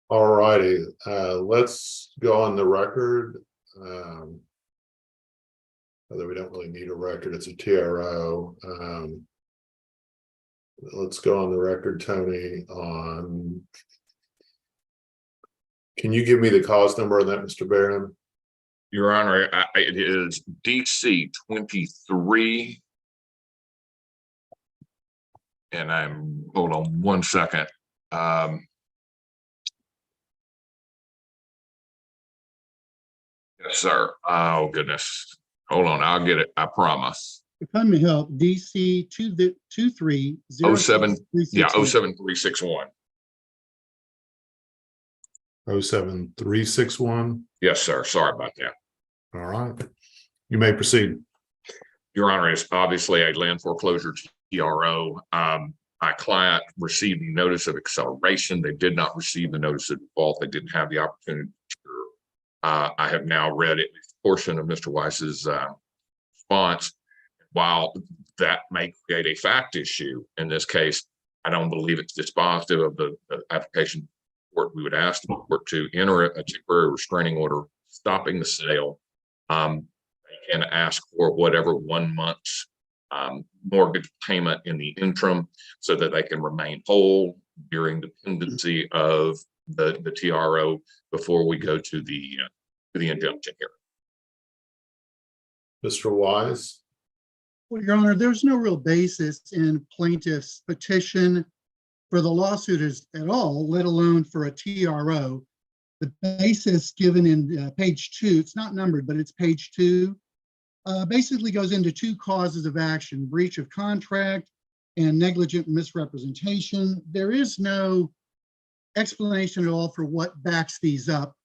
All righty, let's go on the record. Although we don't really need a record, it's a TRO. Let's go on the record, Tony, on. Can you give me the cause number on that, Mr. Barron? Your Honor, it is DC 23. And hold on one second. Yes, sir. Oh, goodness. Hold on. I'll get it. I promise. If I may help, DC 23 07, yeah, 07361. 07361. Yes, sir. Sorry about that. All right. You may proceed. Your Honor, it's obviously a land foreclosure TRO. My client received the notice of acceleration. They did not receive the notice of default. They didn't have the opportunity to cure. I have now read a portion of Mr. Weiss's response. While that may create a fact issue in this case, I don't believe it's dispositive of the application court. We would ask the court to enter a temporary restraining order stopping the sale. They can ask for whatever 1 month's mortgage payment in the interim so that they can remain whole during the pendency of the TRO before we go to the injunction here. Mr. Weiss. Well, Your Honor, there's no real basis in plaintiff's petition for the lawsuit at all, let alone for a TRO. The basis given in page 2, it's not numbered, but it's page 2, basically goes into 2 causes of action: breach of contract and negligent misrepresentation. There is no explanation at all for what backs these up.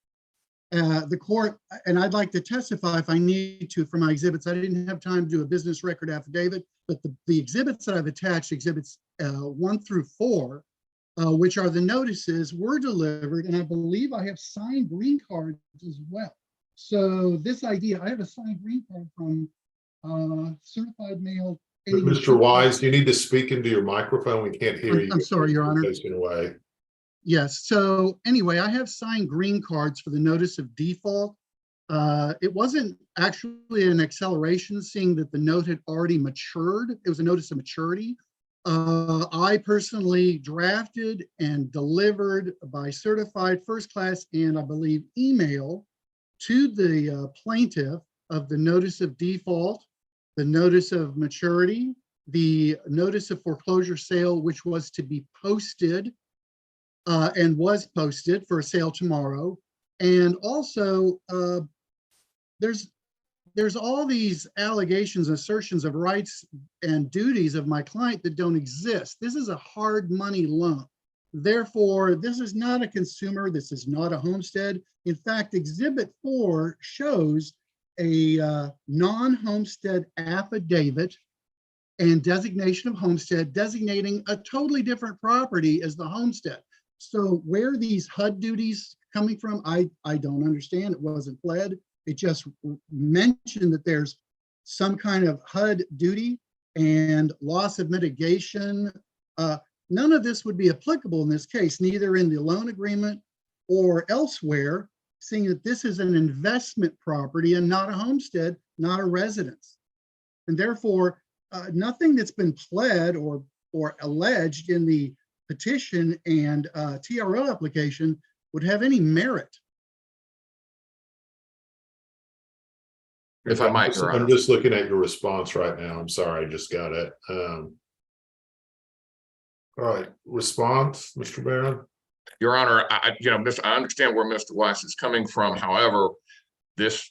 The court, and I'd like to testify if I need to for my exhibits. I didn't have time to do a business record affidavit, but the exhibits that I've attached, exhibits 1 through 4, which are the notices, were delivered, and I believe I have signed green cards as well. So this idea, I have a signed green card from certified mail. Mr. Weiss, you need to speak into your microphone. We can't hear you. I'm sorry, Your Honor. Away. Yes. So anyway, I have signed green cards for the notice of default. It wasn't actually an acceleration, seeing that the note had already matured. It was a notice of maturity. I personally drafted and delivered by certified first class and I believe email to the plaintiff of the notice of default, the notice of maturity, the notice of foreclosure sale, which was to be posted and was posted for a sale tomorrow. And also there's all these allegations, assertions of rights and duties of my client that don't exist. This is a hard money loan. Therefore, this is not a consumer. This is not a homestead. In fact, Exhibit 4 shows a non-homestead affidavit and designation of homestead, designating a totally different property as the homestead. So where these HUD duties coming from, I don't understand. It wasn't pled. It just mentioned that there's some kind of HUD duty and loss of mitigation. None of this would be applicable in this case, neither in the loan agreement or elsewhere, seeing that this is an investment property and not a homestead, not a residence. And therefore, nothing that's been pled or alleged in the petition and TRO application would have any merit. If I might, Your Honor. I'm just looking at your response right now. I'm sorry, I just got it. All right, response, Mr. Barron. Your Honor, I understand where Mr. Weiss is coming from. However, this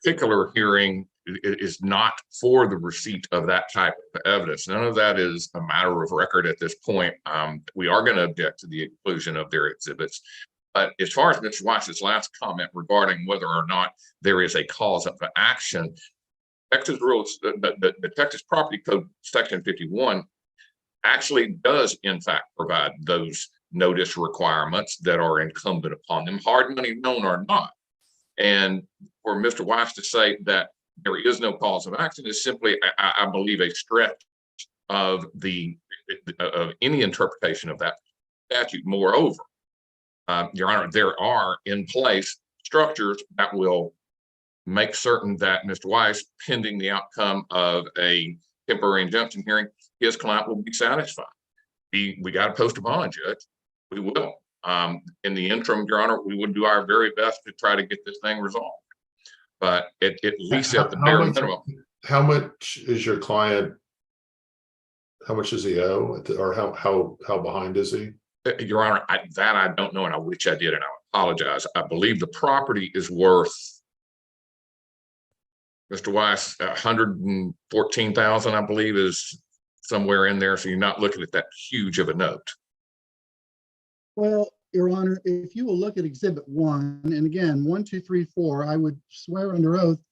particular hearing is not for the receipt of that type of evidence. None of that is a matter of record at this point. We are going to object to the inclusion of their exhibits. But as far as Mr. Weiss's last comment regarding whether or not there is a cause of action, Texas rules, the Texas Property Code Section 51 actually does, in fact, provide those notice requirements that are incumbent upon them, hard money loan or not. And for Mr. Weiss to say that there is no cause of action is simply, I believe, a stretch of any interpretation of that statute. Moreover, Your Honor, there are in place structures that will make certain that Mr. Weiss, pending the outcome of a temporary injunction hearing, his client will be satisfied. We got to post a bond, Judge. We will. In the interim, Your Honor, we would do our very best to try to get this thing resolved. But at least at the bare minimum. How much is your client? How much does he owe, or how behind is he? Your Honor, I don't know, and I wish I did, and I apologize. I believe the property is worth, Mr. Weiss, 114,000, I believe, is somewhere in there. So you're not looking at that huge of a note. Well, Your Honor, if you will look at Exhibit 1, and again, 1, 2, 3, 4, I would swear under oath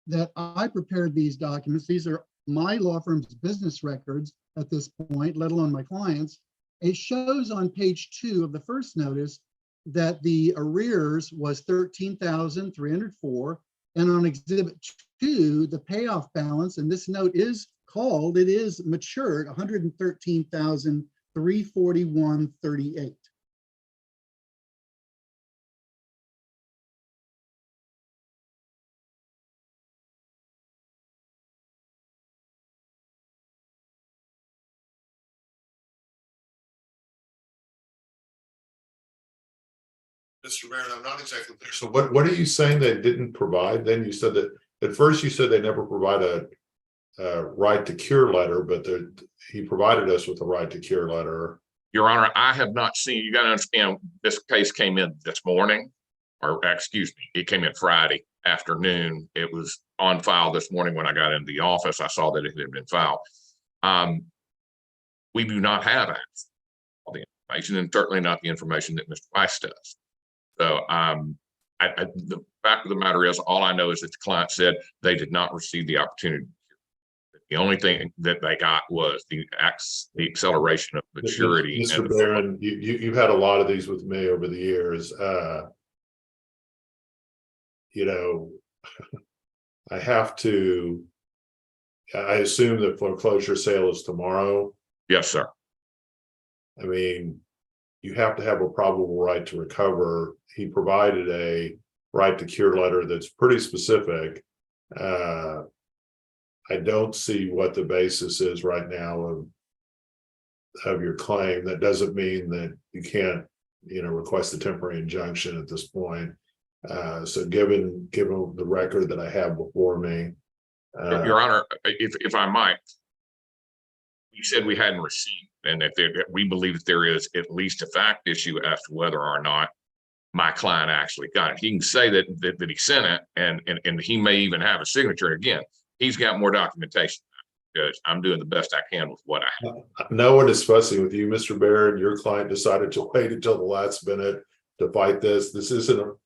that I prepared these documents. These are my law firm's business records at this point, let alone my clients. It shows on page 2 of the first notice that the arrears was $13,304, and on Exhibit 2, the payoff balance, and this note is called, it is matured, $113,341.38. Mr. Barron, I'm not exactly clear. So what are you saying they didn't provide? Then you said that at first you said they never provide a right to cure letter, but he provided us with a right to cure letter. Your Honor, I have not seen, you got to understand, this case came in this morning, or excuse me, it came in Friday afternoon. It was on file this morning when I got into the office. I saw that it had been filed. We do not have access to all the information, and certainly not the information that Mr. Weiss does. So the fact of the matter is, all I know is that the client said they did not receive the opportunity. The only thing that they got was the acceleration of maturity. Mr. Barron, you've had a lot of these with me over the years. You know, I assume the foreclosure sale is tomorrow. Yes, sir. I mean, you have to have a probable right to recover. He provided a right to cure letter that's pretty specific. I don't see what the basis is right now of your claim. That doesn't mean that you can't, request a temporary injunction at this point. So given the record that I have before me, Your Honor, if I might, you said we hadn't received, and that we believe that there is at least a fact issue as to whether or not my client actually got it. He can say that he sent it, and he may even have a signature. Again, he's got more documentation. Judge, I'm doing the best I can with what I have. No one is fussing with you, Mr. Barron. Your client decided to wait until the last minute to fight this. This isn't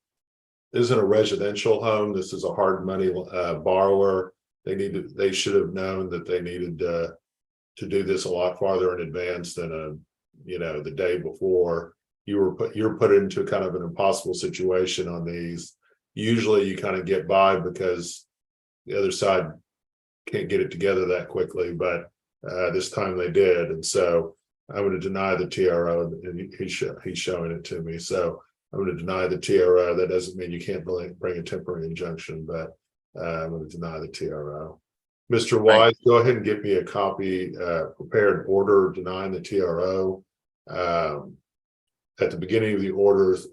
a residential home. This is a hard money borrower. They should have known that they needed to do this a lot farther in advance than the day before. You're put into kind of an impossible situation on these. Usually you kind of get by because the other side can't get it together that quickly, but this time they did. And so I'm going to deny the TRO, and he's showing it to me. So I'm going to deny the TRO. That doesn't mean you can't bring a temporary injunction, but I'm going to deny the TRO. Mr. Wise, go ahead and get me a copy, prepared order denying the TRO. At the beginning of the orders,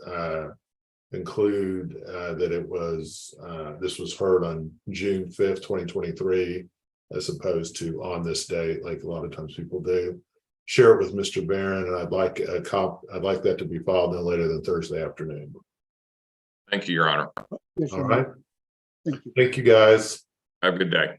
include that it was this was heard on June 5th, 2023, as opposed to on this date, like a lot of times people do. Share it with Mr. Barron, and I'd like that to be filed no later than Thursday afternoon. Thank you, Your Honor. Yes, All right. Thank you. Thank you, guys. Have a good day.